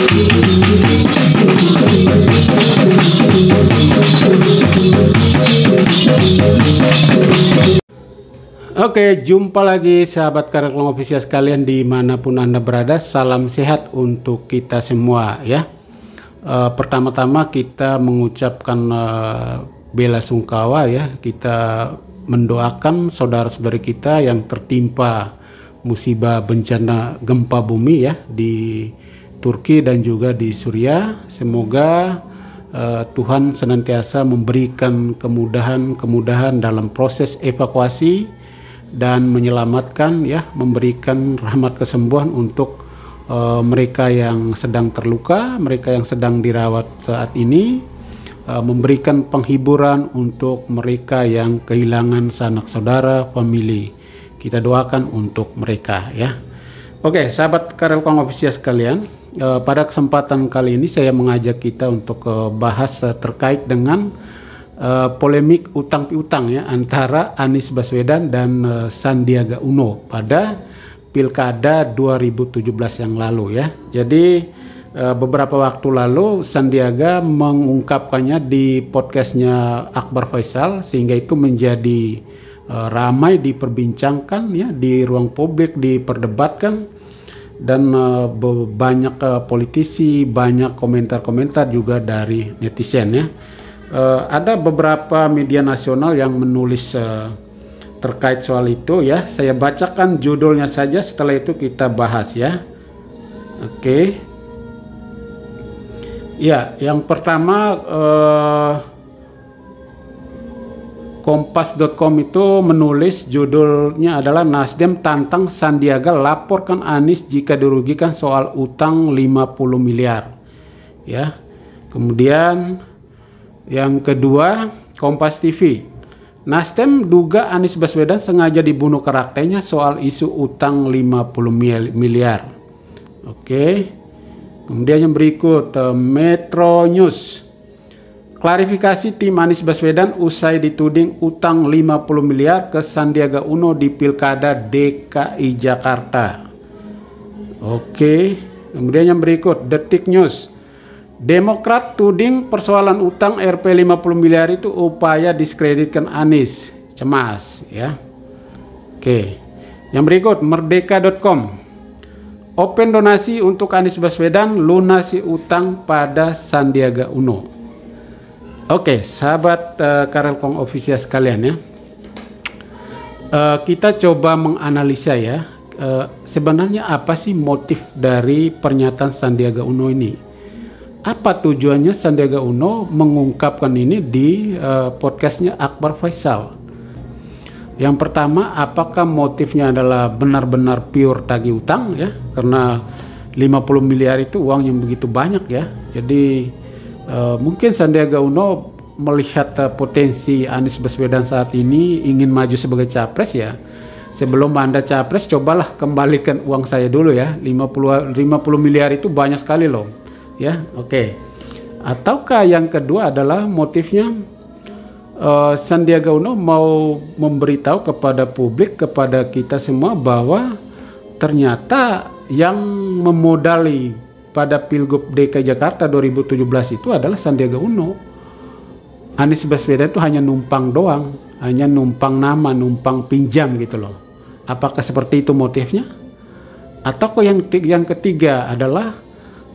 Oke, jumpa lagi sahabat Kareklong Official sekalian dimanapun Anda berada. Salam sehat untuk kita semua ya. Pertama-tama kita mengucapkan bela sungkawa ya. Kita mendoakan saudara-saudari kita yang tertimpa musibah bencana gempa bumi ya di Turki dan juga di Suriah. Semoga Tuhan senantiasa memberikan kemudahan dalam proses evakuasi dan menyelamatkan ya, memberikan rahmat kesembuhan untuk mereka yang sedang terluka, mereka yang sedang dirawat saat ini, memberikan penghiburan untuk mereka yang kehilangan sanak saudara, famili. Kita doakan untuk mereka ya. Oke, sahabat Kareklong Official sekalian, pada kesempatan kali ini saya mengajak kita untuk bahas terkait dengan polemik utang piutang ya antara Anies Baswedan dan Sandiaga Uno pada Pilkada 2017 yang lalu ya. Jadi beberapa waktu lalu Sandiaga mengungkapkannya di podcastnya Akbar Faisal, sehingga itu menjadi ramai diperbincangkan ya di ruang publik, diperdebatkan, dan banyak politisi, banyak komentar-komentar juga dari netizen ya. Ada beberapa media nasional yang menulis terkait soal itu ya. Saya bacakan judulnya saja, setelah itu kita bahas ya. Oke. Ya, yang pertama Kompas.com itu menulis, judulnya adalah Nasdem tantang Sandiaga laporkan Anies jika dirugikan soal utang 50 miliar. Ya. Kemudian yang kedua, Kompas TV. Nasdem duga Anies Baswedan sengaja dibunuh karaktenya soal isu utang 50 miliar. Oke. Kemudian yang berikut, Metro News. Klarifikasi tim Anies Baswedan usai dituding utang 50 miliar ke Sandiaga Uno di Pilkada DKI Jakarta. Oke. Kemudian yang berikut, Detik News. Demokrat tuding persoalan utang Rp 50 miliar itu upaya diskreditkan Anies. Cemas ya. Oke. Yang berikut, Merdeka.com. Open donasi untuk Anies Baswedan, lunasi utang pada Sandiaga Uno. Oke, sahabat Kareklong Official sekalian ya. Kita coba menganalisa ya. Sebenarnya apa sih motif dari pernyataan Sandiaga Uno ini? Apa tujuannya Sandiaga Uno mengungkapkan ini di podcastnya Akbar Faisal? Yang pertama, apakah motifnya adalah benar-benar pure tagih utang ya? Karena 50 miliar itu uang yang begitu banyak ya. Jadi mungkin Sandiaga Uno melihat potensi Anies Baswedan saat ini ingin maju sebagai capres ya. Sebelum Anda capres, cobalah kembalikan uang saya dulu ya. 50 miliar itu banyak sekali loh. Ya, oke. Ataukah yang kedua adalah motifnya Sandiaga Uno mau memberitahu kepada publik, kepada kita semua, bahwa ternyata yang memodali pada Pilgub DKI Jakarta 2017 itu adalah Sandiaga Uno. Anies Baswedan itu hanya numpang doang, hanya numpang nama, numpang pinjam gitu loh. Apakah seperti itu motifnya? Atau yang ketiga adalah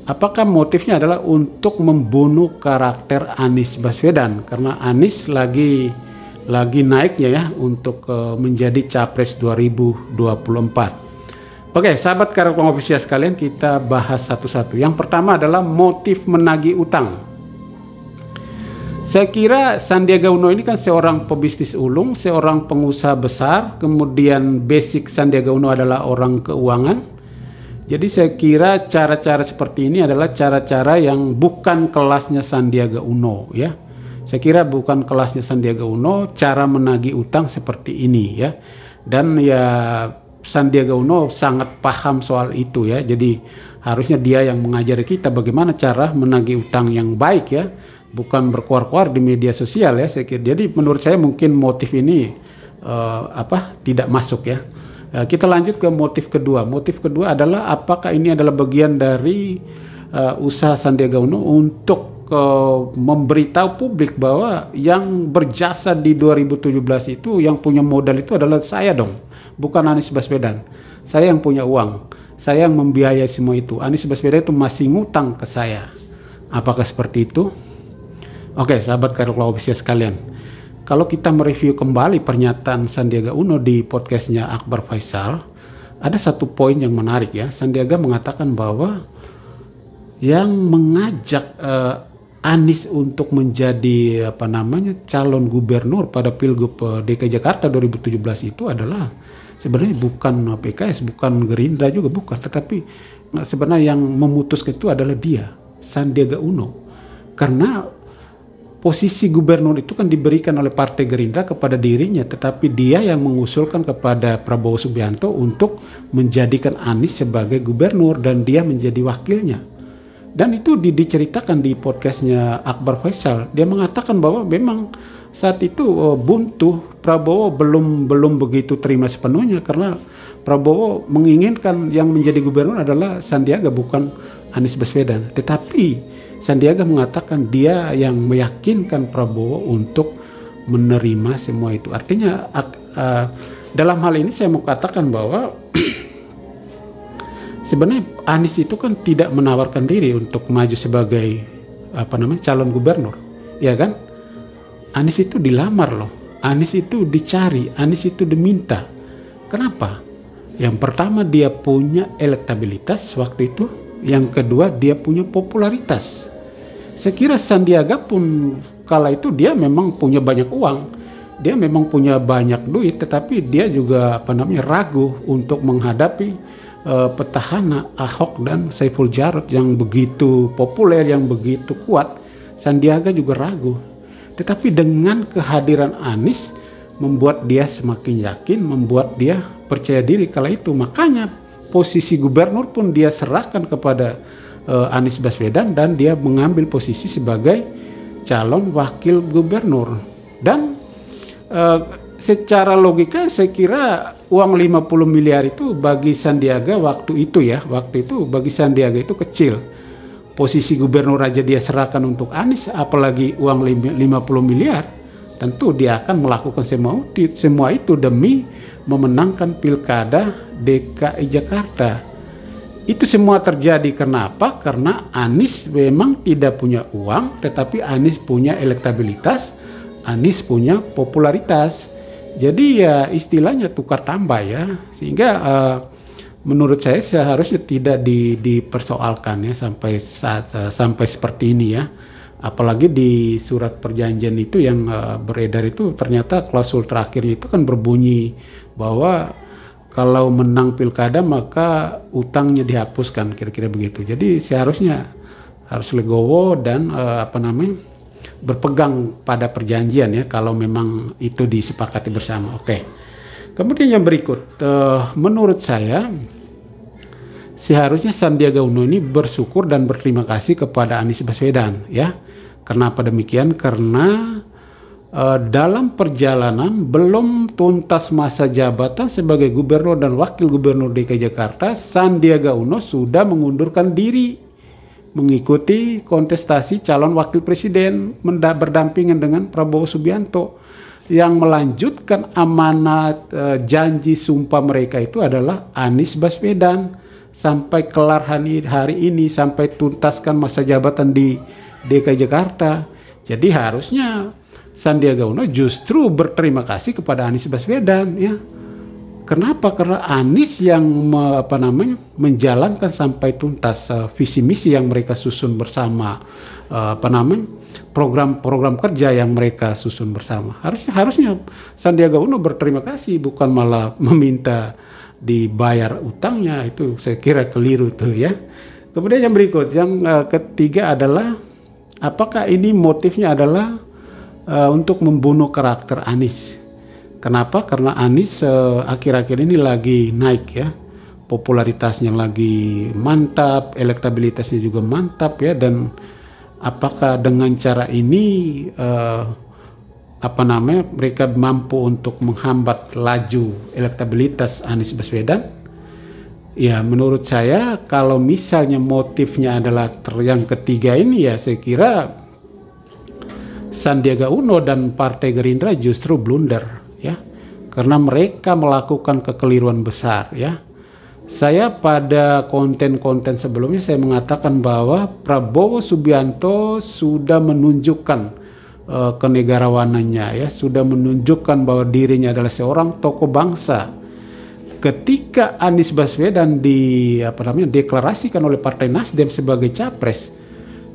apakah motifnya adalah untuk membunuh karakter Anies Baswedan, karena Anies lagi naiknya ya untuk menjadi capres 2024. Oke, sahabat Kareklong Official sekalian, kita bahas satu-satu. Yang pertama adalah motif menagih utang. Saya kira Sandiaga Uno ini kan seorang pebisnis ulung, seorang pengusaha besar, kemudian basic Sandiaga Uno adalah orang keuangan. Jadi saya kira cara-cara seperti ini adalah cara-cara yang bukan kelasnya Sandiaga Uno ya. Saya kira bukan kelasnya Sandiaga Uno cara menagih utang seperti ini ya. Dan ya Sandiaga Uno sangat paham soal itu ya. Jadi harusnya dia yang mengajari kita bagaimana cara menagih utang yang baik ya. Bukan berkuar-kuar di media sosial ya saya kira. Jadi menurut saya mungkin motif ini tidak masuk ya. Kita lanjut ke motif kedua. Motif kedua adalah apakah ini adalah bagian dari usaha Sandiaga Uno untuk memberitahu publik bahwa yang berjasa di 2017 itu, yang punya modal itu adalah saya dong, bukan Anies Baswedan. Saya yang punya uang, saya yang membiayai semua itu. Anies Baswedan itu masih ngutang ke saya. Apakah seperti itu? Oke, sahabat Karir Kelompok Ofisial sekalian, kalau kita mereview kembali pernyataan Sandiaga Uno di podcastnya Akbar Faisal, ada satu poin yang menarik ya. Sandiaga mengatakan bahwa yang mengajak Anies untuk menjadi calon gubernur pada Pilgub DKI Jakarta 2017 itu adalah sebenarnya bukan PKS, bukan Gerindra juga bukan, tetapi sebenarnya yang memutuskan itu adalah dia, Sandiaga Uno. Karena posisi gubernur itu kan diberikan oleh Partai Gerindra kepada dirinya, tetapi dia yang mengusulkan kepada Prabowo Subianto untuk menjadikan Anies sebagai gubernur dan dia menjadi wakilnya. Dan itu diceritakan di podcastnya Akbar Faisal. Dia mengatakan bahwa memang saat itu buntu, Prabowo belum begitu terima sepenuhnya karena Prabowo menginginkan yang menjadi gubernur adalah Sandiaga, bukan Anies Baswedan. Tetapi Sandiaga mengatakan dia yang meyakinkan Prabowo untuk menerima semua itu. Artinya dalam hal ini saya mau katakan bahwa sebenarnya Anies itu kan tidak menawarkan diri untuk maju sebagai calon gubernur, ya kan? Anies itu dilamar loh, Anies itu dicari, Anies itu diminta. Kenapa? Yang pertama dia punya elektabilitas waktu itu, yang kedua dia punya popularitas. Saya kira Sandiaga pun kala itu dia memang punya banyak uang, dia memang punya banyak duit, tetapi dia juga ragu untuk menghadapi petahana Ahok dan Saiful Jarod yang begitu populer, yang begitu kuat. Sandiaga juga ragu. Tetapi dengan kehadiran Anies membuat dia semakin yakin, membuat dia percaya diri kala itu. Makanya posisi gubernur pun dia serahkan kepada Anies Baswedan dan dia mengambil posisi sebagai calon wakil gubernur. Dan secara logika saya kira uang 50 miliar itu bagi Sandiaga waktu itu bagi Sandiaga itu kecil. Posisi gubernur aja dia serahkan untuk Anies, apalagi uang 50 miliar. Tentu dia akan melakukan semua itu demi memenangkan Pilkada DKI Jakarta. Itu semua terjadi kenapa? Karena Anies memang tidak punya uang, tetapi Anies punya elektabilitas, Anies punya popularitas. Jadi ya istilahnya tukar tambah ya, sehingga menurut saya seharusnya tidak dipersoalkan ya sampai seperti ini ya. Apalagi di surat perjanjian itu yang beredar itu ternyata klausul terakhirnya itu kan berbunyi bahwa kalau menang pilkada maka utangnya dihapuskan, kira-kira begitu. Jadi seharusnya harus legowo dan berpegang pada perjanjian ya kalau memang itu disepakati bersama. Oke. Kemudian yang berikut, menurut saya seharusnya Sandiaga Uno ini bersyukur dan berterima kasih kepada Anies Baswedan ya. Kenapa demikian? Karena dalam perjalanan belum tuntas masa jabatan sebagai gubernur dan wakil gubernur DKI Jakarta, Sandiaga Uno sudah mengundurkan diri mengikuti kontestasi calon wakil presiden berdampingan dengan Prabowo Subianto. Yang melanjutkan amanat janji sumpah mereka itu adalah Anies Baswedan sampai kelar hari ini, sampai tuntaskan masa jabatan di DKI Jakarta. Jadi harusnya Sandiaga Uno justru berterima kasih kepada Anies Baswedan ya. Kenapa? Karena Anies yang menjalankan sampai tuntas visi misi yang mereka susun bersama, program-program kerja yang mereka susun bersama. Harusnya Sandiaga Uno berterima kasih, bukan malah meminta dibayar utangnya. Itu saya kira keliru tuh ya. Kemudian yang berikut, yang ketiga adalah apakah ini motifnya adalah untuk membunuh karakter Anies. Kenapa? Karena Anies akhir-akhir ini lagi naik ya, popularitasnya lagi mantap, elektabilitasnya juga mantap ya, dan apakah dengan cara ini mereka mampu untuk menghambat laju elektabilitas Anies Baswedan? Ya, menurut saya kalau misalnya motifnya adalah yang ketiga ini, ya saya kira Sandiaga Uno dan Partai Gerindra justru blunder, ya, karena mereka melakukan kekeliruan besar, ya. Saya pada konten-konten sebelumnya saya mengatakan bahwa Prabowo Subianto sudah menunjukkan kenegarawanannya, ya, sudah menunjukkan bahwa dirinya adalah seorang tokoh bangsa. Ketika Anies Baswedan deklarasikan oleh Partai Nasdem sebagai capres,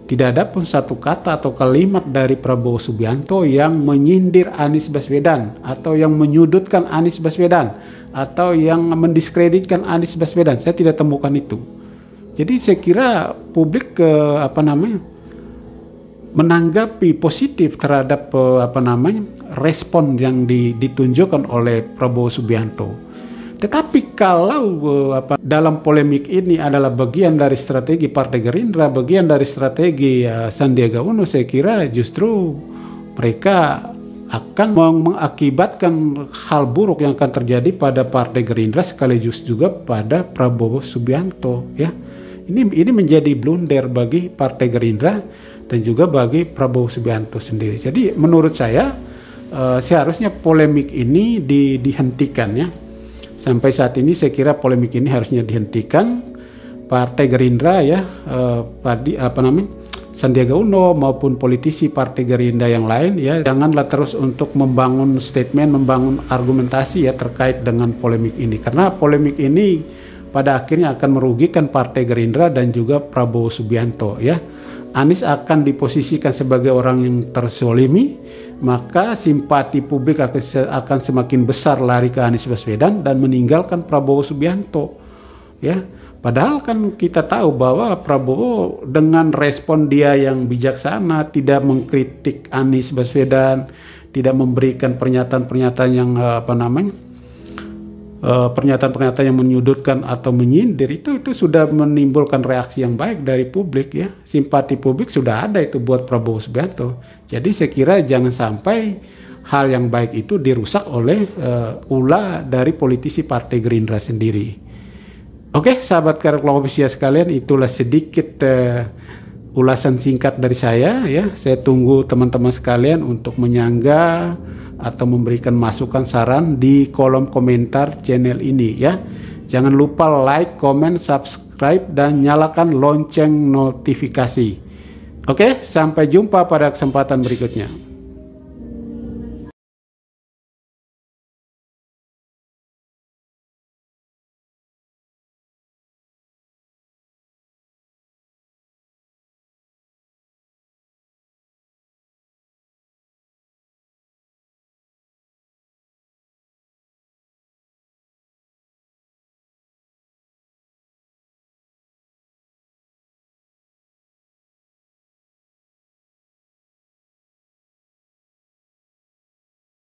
tidak ada pun satu kata atau kalimat dari Prabowo Subianto yang menyindir Anies Baswedan atau yang menyudutkan Anies Baswedan atau yang mendiskreditkan Anies Baswedan. Saya tidak temukan itu. Jadi saya kira publik menanggapi positif terhadap respon yang ditunjukkan oleh Prabowo Subianto. Tetapi kalau dalam polemik ini adalah bagian dari strategi Partai Gerindra, bagian dari strategi Sandiaga Uno, saya kira justru mereka akan mengakibatkan hal buruk yang akan terjadi pada Partai Gerindra sekaligus juga pada Prabowo Subianto, ya. Ini menjadi blunder bagi Partai Gerindra dan juga bagi Prabowo Subianto sendiri. Jadi menurut saya seharusnya polemik ini dihentikan, ya. Sampai saat ini saya kira polemik ini harusnya dihentikan. Partai Gerindra, ya, Sandiaga Uno maupun politisi Partai Gerindra yang lain, ya, janganlah terus untuk membangun statement, membangun argumentasi, ya, terkait dengan polemik ini, karena polemik ini pada akhirnya akan merugikan Partai Gerindra dan juga Prabowo Subianto, ya. Anies akan diposisikan sebagai orang yang terzolimi, maka simpati publik akan semakin besar lari ke Anies Baswedan dan meninggalkan Prabowo Subianto, ya. Padahal kan kita tahu bahwa Prabowo dengan respon dia yang bijaksana, tidak mengkritik Anies Baswedan, tidak memberikan pernyataan-pernyataan yang pernyataan-pernyataan yang menyudutkan atau menyindir, itu sudah menimbulkan reaksi yang baik dari publik, ya. Simpati publik sudah ada itu buat Prabowo Subianto. Jadi saya kira jangan sampai hal yang baik itu dirusak oleh ulah dari politisi Partai Gerindra sendiri. Oke, sahabat Karak Official sekalian, itulah sedikit ulasan singkat dari saya, ya. Saya tunggu teman-teman sekalian untuk menyangga atau memberikan masukan saran di kolom komentar channel ini, ya. Jangan lupa like, comment, subscribe, dan nyalakan lonceng notifikasi. Oke, sampai jumpa pada kesempatan berikutnya.